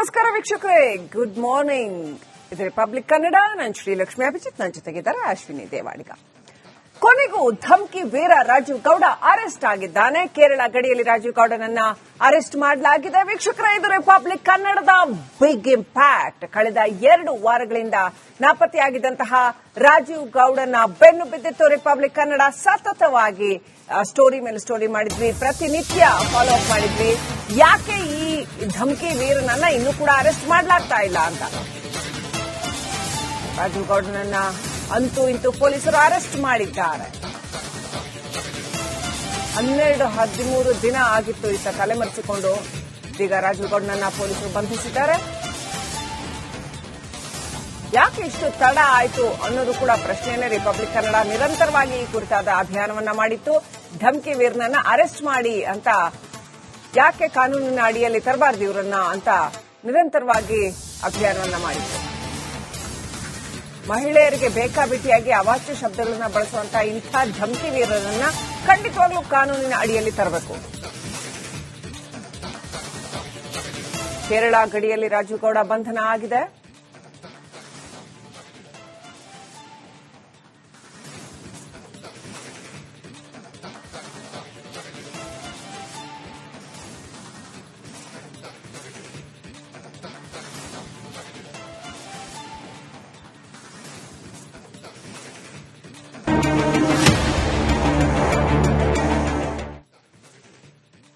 ನಮಸ್ಕಾರ ವೀಕ್ಷಕರೇ, good morning. ಇದು ರಿಪಬ್ಲಿಕ್ ಕನ್ನಡ. ನಾನು ಶ್ರೀಲಕ್ಷ್ಮಿ ಅಭಿಜಿತ್, ನನ್ನ ಜೊತೆಗಿದ್ದಾರೆ ಅಶ್ವಿನಿ ದೇವಾಡಿಗ. ಕೊನೆಗೂ ಧಮ್ಕಿ ವೀರ ರಾಜೀವ್ ಗೌಡ ಅರೆಸ್ಟ್ ಆಗಿದ್ದಾನೆ. ಕೇರಳ ಗಡಿಯಲ್ಲಿ ರಾಜೀವ್ ಗೌಡನನ್ನ ಅರೆಸ್ಟ್ ಮಾಡಲಾಗಿದೆ. ವೀಕ್ಷಕರೇ, ಇದು ರಿಪಬ್ಲಿಕ್ ಕನ್ನಡದ ಬಿಗ್ ಇಂಪ್ಯಾಕ್ಟ್. ಕಳೆದ 2 ವಾರಗಳಿಂದ ನಾಪತ್ತೆಯಾಗಿದ್ದಂತಹ ರಾಜೀವ್ ಗೌಡನ ಬೆನ್ನು ಬಿದ್ದಿತ್ತು ರಿಪಬ್ಲಿಕ್ ಕನ್ನಡ. ಸತತವಾಗಿ ಸ್ಟೋರಿ ಮೇಲೆ ಸ್ಟೋರಿ ಮಾಡಿದ್ವಿ, ಪ್ರತಿನಿತ್ಯ ಫಾಲೋ ಅಪ್ ಮಾಡಿದ್ವಿ. ಯಾಕೆ ಈ ಧಮ್ಕಿ ವೀರನನ್ನ ಇನ್ನೂ ಕೂಡ ಅರೆಸ್ಟ್ ಮಾಡಲಾಗ್ತಾ ಇಲ್ಲ ಅಂತ. ರಾಜೀವ್ ಗೌಡನನ್ನ ಅಂತೂ ಇಂತೂ ಪೊಲೀಸರು ಅರೆಸ್ಟ್ ಮಾಡಿದ್ದಾರೆ. 12-13 ದಿನ ಆಗಿತ್ತು ಈತ ತಲೆಮರೆಸಿಕೊಂಡು. ಈಗ ರಾಜೀವ್ ಗೌಡನನ್ನ ಪೊಲೀಸರು ಬಂಧಿಸಿದ್ದಾರೆ. ಯಾಕೆ ಇಷ್ಟು ತಡ ಆಯಿತು ಅನ್ನೋದು ಕೂಡ ಪ್ರಶ್ನೆಯನ್ನೇ ರಿಪಬ್ಲಿಕ್ ಕನ್ನಡ ನಿರಂತರವಾಗಿ ಈ ಕುರಿತಾದ ಅಭಿಯಾನವನ್ನ ಮಾಡಿತ್ತು. ಧಮ್ಕಿ ವೀರನನ್ನ ಅರೆಸ್ಟ್ ಮಾಡಿ ಅಂತ, ಯಾಕೆ ಕಾನೂನಿನ ಅಡಿಯಲ್ಲಿ ತರಬಾರ್ದು ಇವರನ್ನ ಅಂತ ನಿರಂತರವಾಗಿ ಅಭಿಯಾನವನ್ನ ಮಾಡಿತ್ತು. ಮಹಿಳೆಯರಿಗೆ ಬೇಕಾಬಿಟ್ಟಿಯಾಗಿ ಅವಾಚ್ಯ ಶಬ್ದಗಳನ್ನ ಬಳಸುವಂತಹ ಇಂಥ ಧಮ್ಕಿ ವೀರರನ್ನ ಖಂಡಿತವಾಗ್ಲೂ ಕಾನೂನಿನ ಅಡಿಯಲ್ಲಿ ತರಬೇಕು. ಕೇರಳ ಗಡಿಯಲ್ಲಿ ರಾಜೀವ್ ಗೌಡ ಬಂಧನ ಆಗಿದೆ.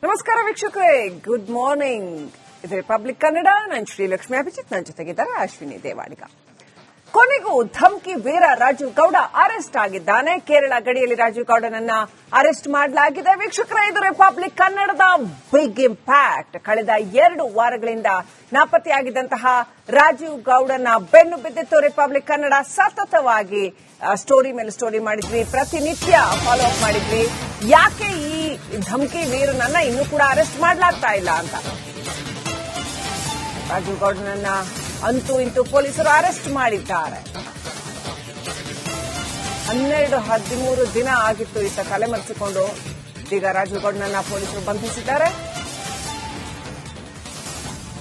ನಮಸ್ಕಾರ ವೀಕ್ಷಕರೇ, ಗುಡ್ ಮಾರ್ನಿಂಗ್. ಇದು ರಿಪಬ್ಲಿಕ್ ಕನ್ನಡ. ನಾನು ಶ್ರೀಲಕ್ಷ್ಮಿ ಅಭಿಜಿತ್, ನನ್ನ ಜೊತೆಗಿದ್ದಾರೆ ಅಶ್ವಿನಿ ದೇವಾಡಿಗ. ಕೊನೆಗೂ ಧಮ್ಕಿ ವೀರ ರಾಜೀವ್ ಗೌಡ ಅರೆಸ್ಟ್ ಆಗಿದ್ದಾನೆ. ಕೇರಳ ಗಡಿಯಲ್ಲಿ ರಾಜೀವ್ ಗೌಡನನ್ನ ಅರೆಸ್ಟ್ ಮಾಡಲಾಗಿದೆ. ವೀಕ್ಷಕರೇ, ಇದು ರಿಪಬ್ಲಿಕ್ ಕನ್ನಡದ ಬಿಗ್ ಇಂಪ್ಯಾಕ್ಟ್. ಕಳೆದ 2 ವಾರಗಳಿಂದ ನಾಪತ್ತೆಯಾಗಿದ್ದಂತಹ ರಾಜೀವ್ ಗೌಡನ ಬೆನ್ನು ಬಿದ್ದಿತ್ತು ರಿಪಬ್ಲಿಕ್ ಕನ್ನಡ. ಸತತವಾಗಿ ಸ್ಟೋರಿ ಮೇಲೆ ಸ್ಟೋರಿ ಮಾಡಿದ್ವಿ, ಪ್ರತಿನಿತ್ಯ ಫಾಲೋ ಅಪ್ ಮಾಡಿದ್ವಿ. ಯಾಕೆ ಈ ಧಮ್ಕಿ ವೀರನನ್ನ ಇನ್ನೂ ಕೂಡ ಅರೆಸ್ಟ್ ಮಾಡಲಾಗ್ತಾ ಇಲ್ಲ ಅಂತ. ರಾಜೀವ್ ಗೌಡನನ್ನ ಅಂತೂ ಇಂತೂ ಪೊಲೀಸರು ಅರೆಸ್ಟ್ ಮಾಡಿದ್ದಾರೆ. 12-13 ದಿನ ಆಗಿತ್ತು ಈತ ತಲೆಮರೆಸಿಕೊಂಡು. ಈಗ ರಾಜೀವ್ ಗೌಡನನ್ನ ಪೊಲೀಸರು ಬಂಧಿಸಿದ್ದಾರೆ.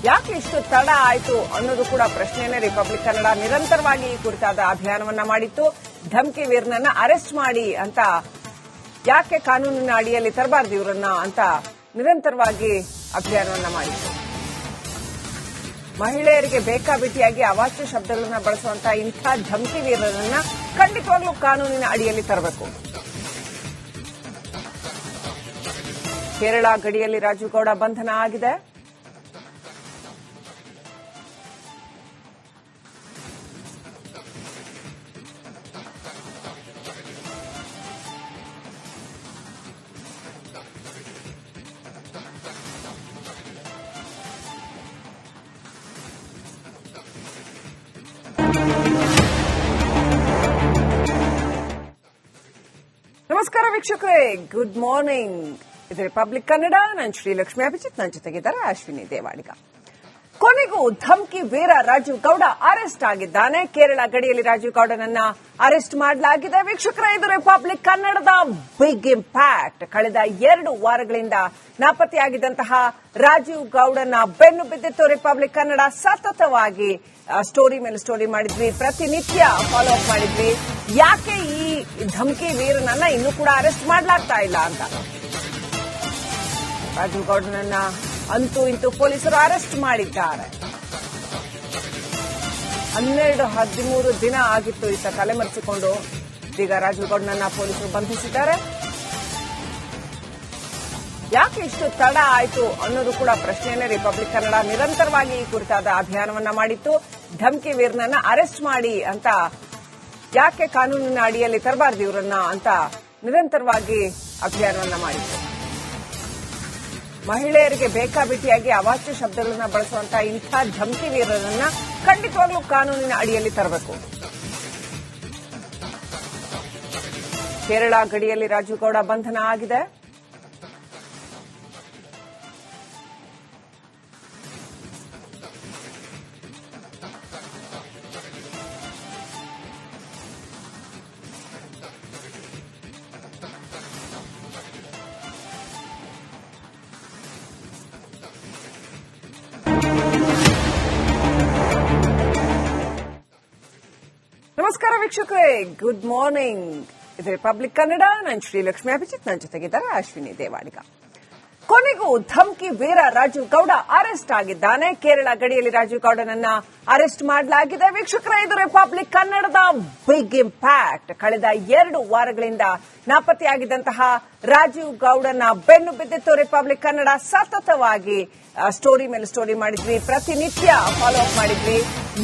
ಯಾಕೆ ಇಷ್ಟು ತಡ ಆಯಿತು ಅನ್ನೋದು ಕೂಡ ಪ್ರಶ್ನೆಯನ್ನೇ ರಿಪಬ್ಲಿಕ್ ಕನ್ನಡ ನಿರಂತರವಾಗಿ ಈ ಕುರಿತಾದ ಅಭಿಯಾನವನ್ನ ಮಾಡಿತ್ತು. ಧಮ್ಕಿ ವೀರನನ್ನ ಅರೆಸ್ಟ್ ಮಾಡಿ ಅಂತ, ಯಾಕೆ ಕಾನೂನಿನ ಅಡಿಯಲ್ಲಿ ತರಬಾರ್ದು ಇವರನ್ನ ಅಂತ ನಿರಂತರವಾಗಿ ಅಭಿಯಾನವನ್ನ ಮಾಡಿತ್ತು. ಮಹಿಳೆಯರಿಗೆ ಬೇಕಾಬಿಟ್ಟಿಯಾಗಿ ಅವಾಚ್ಯ ಶಬ್ದಗಳನ್ನ ಬಳಸುವಂತಹ ಇಂಥ ಧಮ್ಕಿ ವೀರರನ್ನ ಖಂಡಿತವಾಗ್ಲೂ ಕಾನೂನಿನ ಅಡಿಯಲ್ಲಿ ತರಬೇಕು. ಕೇರಳ ಗಡಿಯಲ್ಲಿ ರಾಜೀವ್ ಗೌಡ ಬಂಧನ ಆಗಿದೆ. ನಮಸ್ಕಾರ ವೀಕ್ಷಕರೇ, ಗುಡ್ ಮಾರ್ನಿಂಗ್. ಇದು ರಿಪಬ್ಲಿಕ್ ಕನ್ನಡ. ನಾನು ಶ್ರೀಲಕ್ಷ್ಮಿ ಅಭಿಜಿತ್, ನನ್ನ ಜೊತೆಗಿದ್ದಾರೆ ಅಶ್ವಿನಿ ದೇವಾಡಿಗ. ಕೊನೆಗೂ ಧಮ್ಕಿ ವೀರ ರಾಜೀವ್ ಗೌಡ ಅರೆಸ್ಟ್ ಆಗಿದ್ದಾನೆ. ಕೇರಳ ಗಡಿಯಲ್ಲಿ ರಾಜೀವ್ ಗೌಡನನ್ನ ಅರೆಸ್ಟ್ ಮಾಡಲಾಗಿದೆ. ವೀಕ್ಷಕರೇ, ಇದು ರಿಪಬ್ಲಿಕ್ ಕನ್ನಡದ ಬಿಗ್ ಇಂಪ್ಯಾಕ್ಟ್. ಕಳೆದ 2 ವಾರಗಳಿಂದ ನಾಪತ್ತೆಯಾಗಿದ್ದಂತಹ ರಾಜೀವ್ ಗೌಡನ ಬೆನ್ನು ಬಿದ್ದಿತ್ತು ರಿಪಬ್ಲಿಕ್ ಕನ್ನಡ. ಸತತವಾಗಿ ಸ್ಟೋರಿ ಮೇಲೆ ಸ್ಟೋರಿ ಮಾಡಿದ್ವಿ, ಪ್ರತಿನಿತ್ಯ ಫಾಲೋ ಅಪ್ ಮಾಡಿದ್ವಿ. ಯಾಕೆ ಈ ಧಮ್ಕಿ ವೀರನನ್ನ ಇನ್ನೂ ಕೂಡ ಅರೆಸ್ಟ್ ಮಾಡಲಾಗ್ತಾ ಇಲ್ಲ ಅಂತ. ರಾಜೀವ್ ಗೌಡನನ್ನ ಅಂತೂ ಇಂತೂ ಪೊಲೀಸರು ಅರೆಸ್ಟ್ ಮಾಡಿದ್ದಾರೆ. 12-13 ದಿನ ಆಗಿತ್ತು ಈತ ತಲೆಮರೆಸಿಕೊಂಡು. ಈಗ ರಾಜೀವ್ ಗೌಡನನ್ನ ಪೊಲೀಸರು ಬಂಧಿಸಿದ್ದಾರೆ. ಯಾಕೆ ಇಷ್ಟು ತಡ ಆಯಿತು ಅನ್ನೋದು ಕೂಡ ಪ್ರಶ್ನೆಯನ್ನೇ ರಿಪಬ್ಲಿಕ್ ಕನ್ನಡ ನಿರಂತರವಾಗಿ ಈ ಕುರಿತಾದ ಅಭಿಯಾನವನ್ನ ಮಾಡಿತ್ತು. ಧಮ್ಕಿ ವೀರನನ್ನ ಅರೆಸ್ಟ್ ಮಾಡಿ ಅಂತ, ಯಾಕೆ ಕಾನೂನಿನ ಅಡಿಯಲ್ಲಿ ತರಬಾರ್ದು ಇವರನ್ನ ಅಂತ ನಿರಂತರವಾಗಿ ಅಭಿಯಾನವನ್ನ ಮಾಡಿತ್ತು. ಮಹಿಳೆಯರಿಗೆ ಬೇಕಾಬಿಟ್ಟಿಯಾಗಿ ಅವಾಚ್ಯ ಶಬ್ದಗಳನ್ನ ಬಳಸುವಂತಹ ಇಂಥ ಧಮ್ಕಿ ವೀರರನ್ನ ಖಂಡಿತವಾಗ್ಲೂ ಕಾನೂನಿನ ಅಡಿಯಲ್ಲಿ ತರಬೇಕು. ಕೇರಳ ಗಡಿಯಲ್ಲಿ ರಾಜೀವ್ ಗೌಡ ಬಂಧನ ಆಗಿದೆ. ವೀಕ್ಷಕರೇ, ಗುಡ್ ಮಾರ್ನಿಂಗ್. ಇದು ರಿಪಬ್ಲಿಕ್ ಕನ್ನಡ. ನಾನು ಶ್ರೀಲಕ್ಷ್ಮಿ ಅಭಿಜಿತ್, ನನ್ನ ಜೊತೆಗಿದ್ದಾರೆ ಅಶ್ವಿನಿ ದೇವಾಡಿಗ. ಕೊನೆಗೂ ಧಮ್ಕಿ ವೀರ ರಾಜೀವ್ ಗೌಡ ಅರೆಸ್ಟ್ ಆಗಿದ್ದಾನೆ. ಕೇರಳ ಗಡಿಯಲ್ಲಿ ರಾಜೀವ್ ಗೌಡನನ್ನ ಅರೆಸ್ಟ್ ಮಾಡಲಾಗಿದೆ. ವೀಕ್ಷಕರೇ, ಇದು ರಿಪಬ್ಲಿಕ್ ಕನ್ನಡದ ಬಿಗ್ ಇಂಪ್ಯಾಕ್ಟ್. ಕಳೆದ 2 ವಾರಗಳಿಂದ ನಾಪತ್ತೆಯಾಗಿದ್ದಂತಹ ರಾಜೀವ್ ಗೌಡನ ಬೆನ್ನು ಬಿದ್ದಿತ್ತು ರಿಪಬ್ಲಿಕ್ ಕನ್ನಡ. ಸತತವಾಗಿ ಸ್ಟೋರಿ ಮೇಲೆ ಸ್ಟೋರಿ ಮಾಡಿದ್ವಿ, ಪ್ರತಿನಿತ್ಯ ಫಾಲೋ ಅಪ್ ಮಾಡಿದ್ವಿ.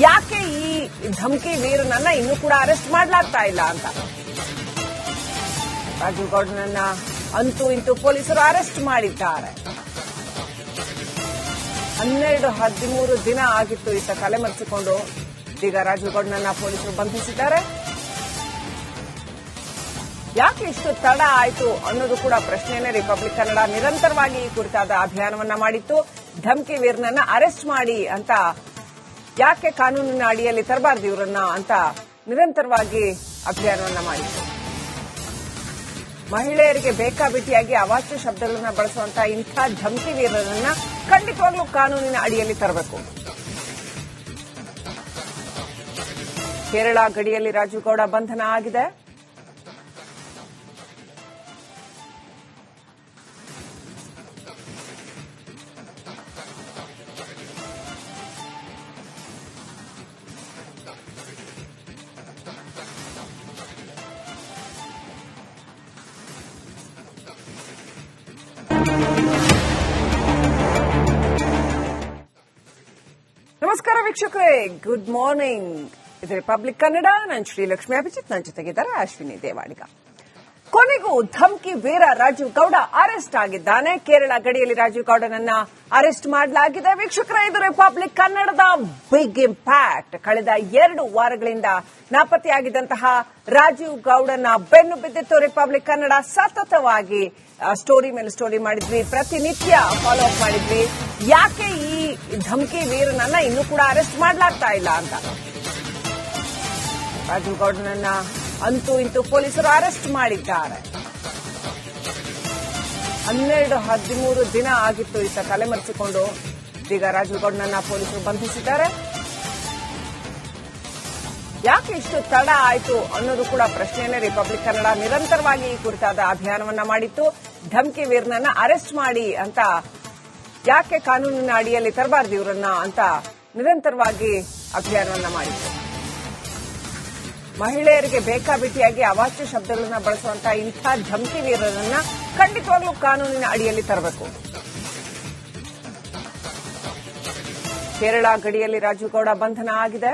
ಯಾಕೆ ಈ ಧಮ್ಕಿ ವೀರನನ್ನ ಇನ್ನೂ ಕೂಡ ಅರೆಸ್ಟ್ ಮಾಡಲಾಗ್ತಾ ಇಲ್ಲ ಅಂತ. ರಾಜೀವ್ ಗೌಡನನ್ನ ಅಂತೂ ಇಂತೂ ಪೊಲೀಸರು ಅರೆಸ್ಟ್ ಮಾಡಿದ್ದಾರೆ. 12-13 ದಿನ ಆಗಿತ್ತು ಈತ ತಲೆಮರೆಸಿಕೊಂಡು. ಈಗ ರಾಜೀವ್ ಗೌಡನನ್ನ ಪೊಲೀಸರು ಬಂಧಿಸಿದ್ದಾರೆ. ಯಾಕೆ ಇಷ್ಟು ತಡ ಆಯಿತು ಅನ್ನೋದು ಕೂಡ ಪ್ರಶ್ನೆನೇ. ರಿಪಬ್ಲಿಕ್ ಕನ್ನಡ ನಿರಂತರವಾಗಿ ಈ ಕುರಿತಾದ ಅಭಿಯಾನವನ್ನ ಮಾಡಿತ್ತು. ಧಮ್ಕಿ ವೀರನನ್ನ ಅರೆಸ್ಟ್ ಮಾಡಿ ಅಂತ, ಯಾಕೆ ಕಾನೂನಿನ ಅಡಿಯಲ್ಲಿ ತರಬಾರ್ದು ಇವರನ್ನ ಅಂತ ನಿರಂತರವಾಗಿ ಅಭಿಯಾನವನ್ನ ಮಾಡಿತ್ತು. ಮಹಿಳೆಯರಿಗೆ ಬೇಕಾಬಿಟ್ಟಿಯಾಗಿ ಅವಾಚ್ಯ ಶಬ್ದಗಳನ್ನ ಬಳಸುವಂತಹ ಇಂಥ ಧಮ್ಕಿ ವೀರರನ್ನ ಖಂಡಿತವಾಗ್ಲೂ ಕಾನೂನಿನ ಅಡಿಯಲ್ಲಿ ತರಬೇಕು. ಕೇರಳ ಗಡಿಯಲ್ಲಿ ರಾಜೀವ್ ಗೌಡ ಬಂಧನ ಆಗಿದೆ. ನಮಸ್ಕಾರ ವೀಕ್ಷಕರೇ, ಗುಡ್ ಮಾರ್ನಿಂಗ್. ಇದು ರಿಪಬ್ಲಿಕ್ ಕನ್ನಡ. ನಾನು ಶ್ರೀಲಕ್ಷ್ಮಿ ಅಭಿಜಿತ್, ನನ್ನ ಜೊತೆಗಿದ್ದಾರೆ ಅಶ್ವಿನಿ ದೇವಾಡಿಗ. ಕೊನೆಗೂ ಧಮ್ಕಿ ವೀರ ರಾಜೀವ್ ಗೌಡ ಅರೆಸ್ಟ್ ಆಗಿದ್ದಾನೆ. ಕೇರಳ ಗಡಿಯಲ್ಲಿ ರಾಜೀವ್ ಗೌಡನನ್ನ ಅರೆಸ್ಟ್ ಮಾಡಲಾಗಿದೆ. ವೀಕ್ಷಕರೇ, ಇದು ರಿಪಬ್ಲಿಕ್ ಕನ್ನಡದ ಬಿಗ್ ಇಂಪ್ಯಾಕ್ಟ್. ಕಳೆದ 2 ವಾರಗಳಿಂದ ನಾಪತ್ತೆಯಾಗಿದ್ದಂತಹ ರಾಜೀವ್ ಗೌಡನ ಬೆನ್ನು ಬಿದ್ದಿತ್ತು ರಿಪಬ್ಲಿಕ್ ಕನ್ನಡ. ಸತತವಾಗಿ ಸ್ಟೋರಿ ಮೇಲೆ ಸ್ಟೋರಿ ಮಾಡಿದ್ವಿ, ಪ್ರತಿನಿತ್ಯ ಫಾಲೋ ಅಪ್ ಮಾಡಿದ್ವಿ. ಯಾಕೆ ಈ ಧಮ್ಕಿ ವೀರನನ್ನ ಇನ್ನೂ ಕೂಡ ಅರೆಸ್ಟ್ ಮಾಡಲಾಗ್ತಾ ಇಲ್ಲ ಅಂತ. ರಾಜೀವ್ ಗೌಡನನ್ನ ಅಂತೂ ಇಂತೂ ಪೊಲೀಸರು ಅರೆಸ್ಟ್ ಮಾಡಿದ್ದಾರೆ. 12-13 ದಿನ ಆಗಿತ್ತು ಈತ ತಲೆಮರೆಸಿಕೊಂಡು. ಈಗ ರಾಜೀವ್ ಗೌಡನನ್ನ ಪೊಲೀಸರು ಬಂಧಿಸಿದ್ದಾರೆ. ಯಾಕೆ ಇಷ್ಟು ತಡ ಆಯಿತು ಅನ್ನೋದು ಕೂಡ ಪ್ರಶ್ನೆನೇ. ರಿಪಬ್ಲಿಕ್ ಕನ್ನಡ ನಿರಂತರವಾಗಿ ಈ ಕುರಿತಾದ ಅಭಿಯಾನವನ್ನ ಮಾಡಿತ್ತು. ಧಮ್ಕಿ ವೀರನನ್ನ ಅರೆಸ್ಟ್ ಮಾಡಿ ಅಂತ, ಯಾಕೆ ಕಾನೂನಿನ ಅಡಿಯಲ್ಲಿ ತರಬಾರ್ದು ಇವರನ್ನ ಅಂತ ನಿರಂತರವಾಗಿ ಅಭಿಯಾನವನ್ನ ಮಾಡಿತ್ತು. ಮಹಿಳೆಯರಿಗೆ ಬೇಕಾಬಿಟ್ಟಿಯಾಗಿ ಅವಾಚ್ಯ ಶಬ್ದಗಳನ್ನ ಬಳಸುವಂತಹ ಇಂಥ ಧಮ್ಕಿ ವೀರರನ್ನ ಖಂಡಿತವಾಗ್ಲೂ ಕಾನೂನಿನ ಅಡಿಯಲ್ಲಿ ತರಬೇಕು. ಕೇರಳ ಗಡಿಯಲ್ಲಿ ರಾಜೀವ್ ಗೌಡ ಬಂಧನ ಆಗಿದೆ.